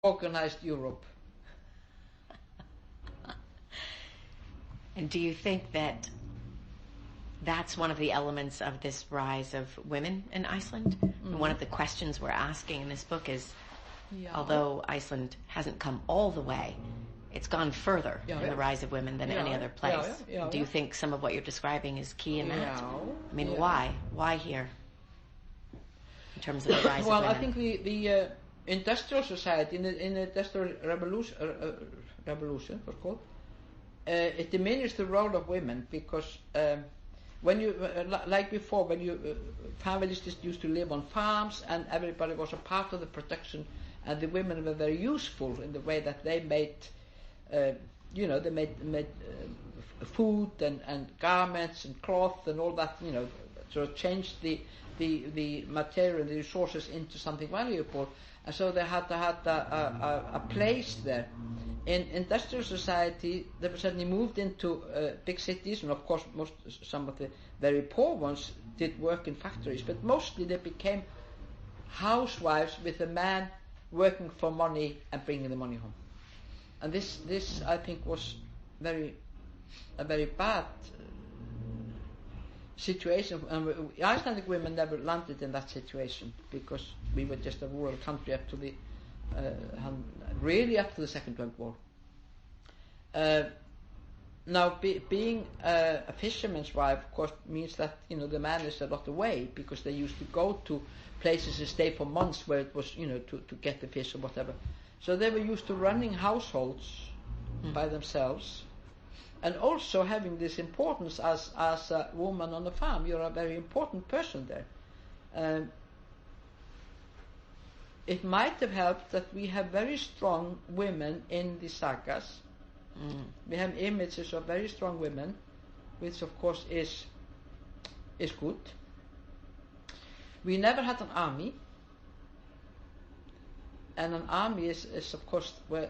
organized Europe. And do you think that that's one of the elements of this rise of women in Iceland? And one of the questions we're asking in this book is, although Iceland hasn't come all the way, it's gone further in the rise of women than any other place. Do you think some of what you're describing is key in that? I mean, why? Why here? In terms of the rise of women? Well, I think the industrial society, in the industrial revolution, was called, it diminished the role of women because when you, like before, when you families just used to live on farms and everybody was a part of the production, and the women were very useful in the way that they made, they made food and garments and cloth and all that, sort of changed the material and the resources into something valuable, and so they had to have a place there. In industrial society, they were suddenly moved into big cities, and of course some of the very poor ones did work in factories, but mostly they became housewives with a man working for money and bringing the money home. And this I think was a very bad situation, and Icelandic women never landed in that situation because we were just a rural country up to the really up to the Second World War. Now, being a fisherman's wife, of course, means that the man is a lot away, because they used to go to places and stay for months where it was to get the fish or whatever. So they were used to running households by themselves, and also having this importance as a woman on the farm. You're a very important person there. It might have helped that we have very strong women in the sagas. We have images of very strong women, which of course is good. We never had an army, and an army is of course where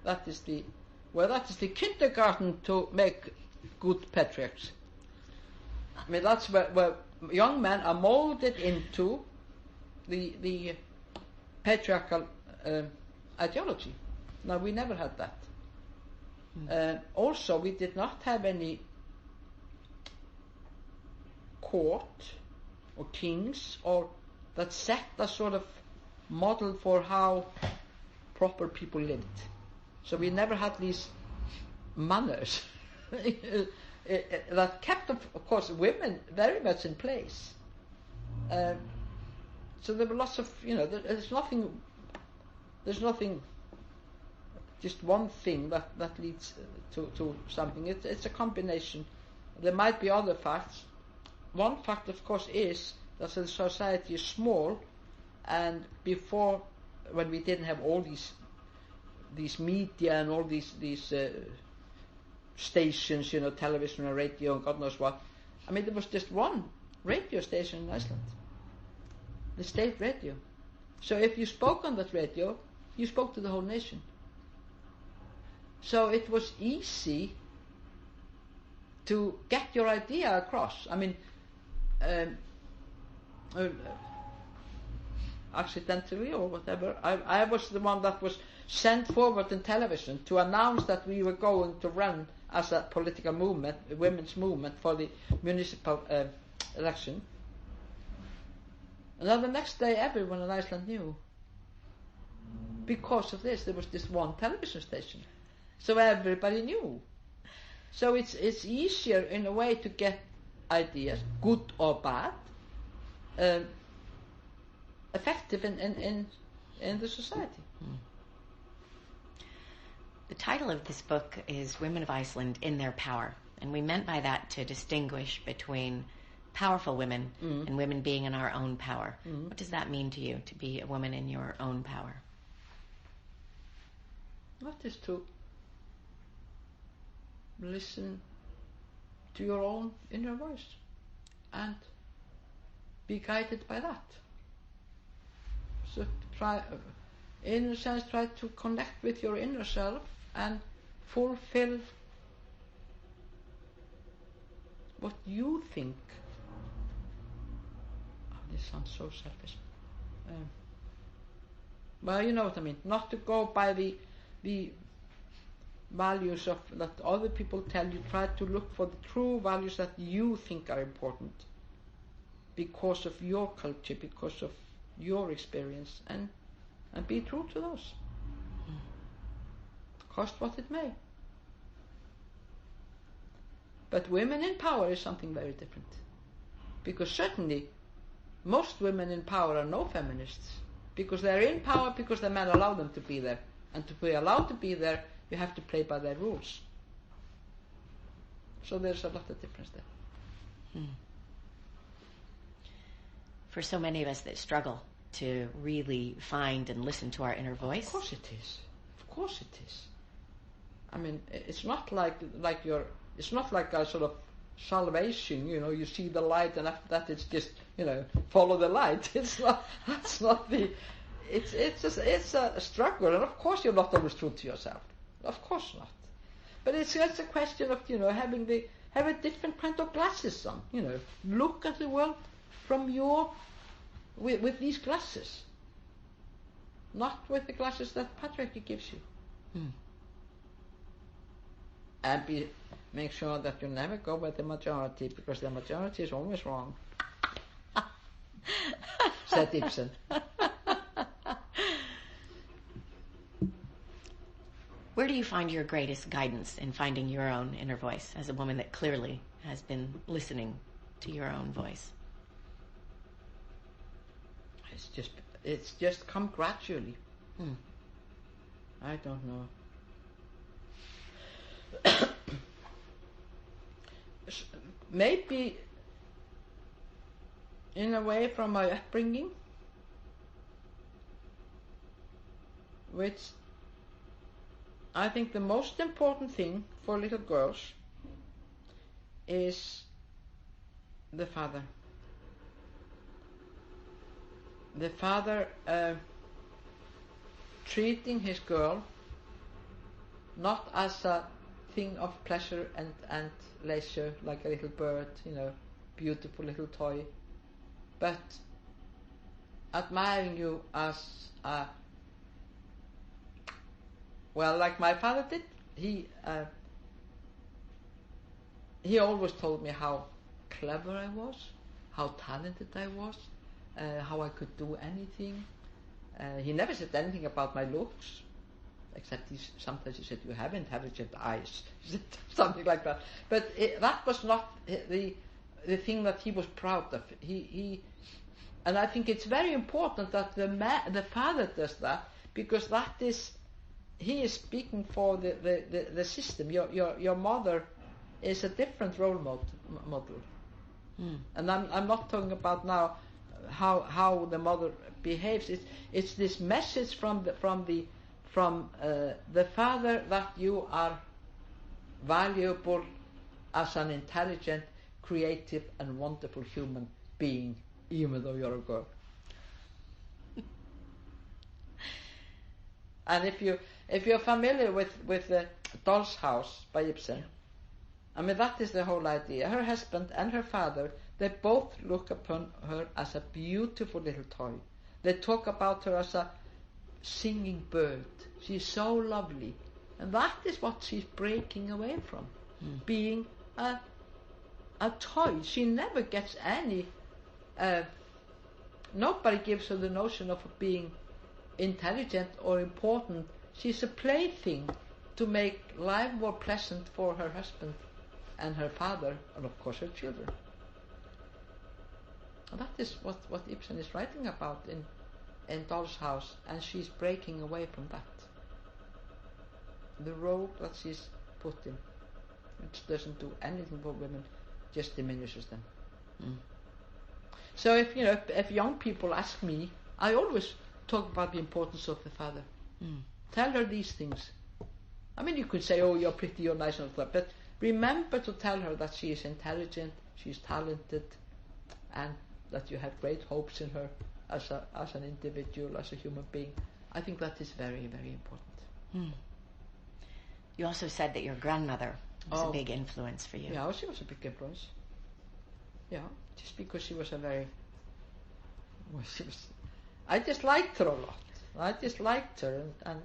that is the kindergarten to make good patriarchs. I mean, that's where young men are molded into the patriarchal ideology. Now, we never had that. Also, we did not have any court or kings or that set a sort of model for how proper people lived. So we never had these manners that kept, of course, women very much in place. So there were lots of, there's nothing, just one thing that leads to something. It's a combination. There might be other facts. One fact, of course, is that the society is small, and before, when we didn't have all these media and all these stations, television and radio and God knows what. I mean, there was just one radio station in Iceland, the state radio. So if you spoke on that radio, you spoke to the whole nation. So it was easy to get your idea across. I mean, accidentally or whatever, I was the one that was sent forward in television to announce that we were going to run as a political movement, a women's movement, for the municipal election. And then the next day everyone in Iceland knew. Because of this, there was this one television station. So everybody knew. So it's easier in a way to get ideas, good or bad, effective in the society. The title of this book is Women of Iceland in Their Power, and we meant by that to distinguish between powerful women and women being in our own power. What does that mean to you, to be a woman in your own power? That is to listen to your own inner voice and be guided by that. So try, in a sense, try to connect with your inner self and fulfill what you think. Oh, this sounds so selfish. Well, you know what I mean. Not to go by the values of that other people tell you. Try to look for the true values that you think are important because of your culture, because of your experience, and be true to those. Cost what it may. But women in power is something very different. Because certainly most women in power are no feminists. Because they're in power because the men allow them to be there. And to be allowed to be there, you have to play by their rules. So there's a lot of difference there. For so many of us that struggle to really find and listen to our inner voice. Of course it is. Of course it is. I mean, it's not like it's not like a sort of salvation, you see the light and after that it's just, follow the light. It's not, that's not the, it's a struggle, and of course you're not always true to yourself. Of course not. But it's just a question of, have a different kind of glasses on, look at the world from with these glasses. Not with the glasses that patriarchy gives you. And make sure that you never go with the majority, because the majority is always wrong. Said Ibsen. Where do you find your greatest guidance in finding your own inner voice as a woman that clearly has been listening to your own voice? It's just come gradually. I don't know. Maybe in a way from my upbringing, which I think the most important thing for little girls is the father. The father treating his girl not as a thing of pleasure and leisure, like a little bird, beautiful little toy, but admiring you as like my father did. He always told me how clever I was, how talented I was, how I could do anything. He never said anything about my looks, except sometimes he said, you haven't intelligent eyes, something like that. But that was not the thing that he was proud of. And I think it's very important that the father does that, because he is speaking for the system. Your mother is a different role model. And I'm not talking about now how the mother behaves. It's this message from the father that you are valuable as an intelligent, creative and wonderful human being, even though you're a girl. And if you're familiar with the Doll's House by Ibsen, I mean, that is the whole idea. Her husband and her father, they both look upon her as a beautiful little toy. They talk about her as a singing bird. She's so lovely. And that is what she's breaking away from, being a toy. She never gets any, nobody gives her the notion of being intelligent or important. She's a plaything to make life more pleasant for her husband and her father, and of course her children. And that is what Ibsen is writing about in Doll's House, and she's breaking away from that. The role that she's put in, which doesn't do anything for women, just diminishes them. So if young people ask me, I always talk about the importance of the father. Tell her these things. I mean, you could say, oh, you're pretty, you're nice, and all that, but remember to tell her that she is intelligent, she's talented, and that you have great hopes in her as an individual, as a human being. I think that is very, very important. You also said that your grandmother was a big influence for you. Yeah, she was a big influence. Yeah, just because she was I just liked her a lot. I just liked her, and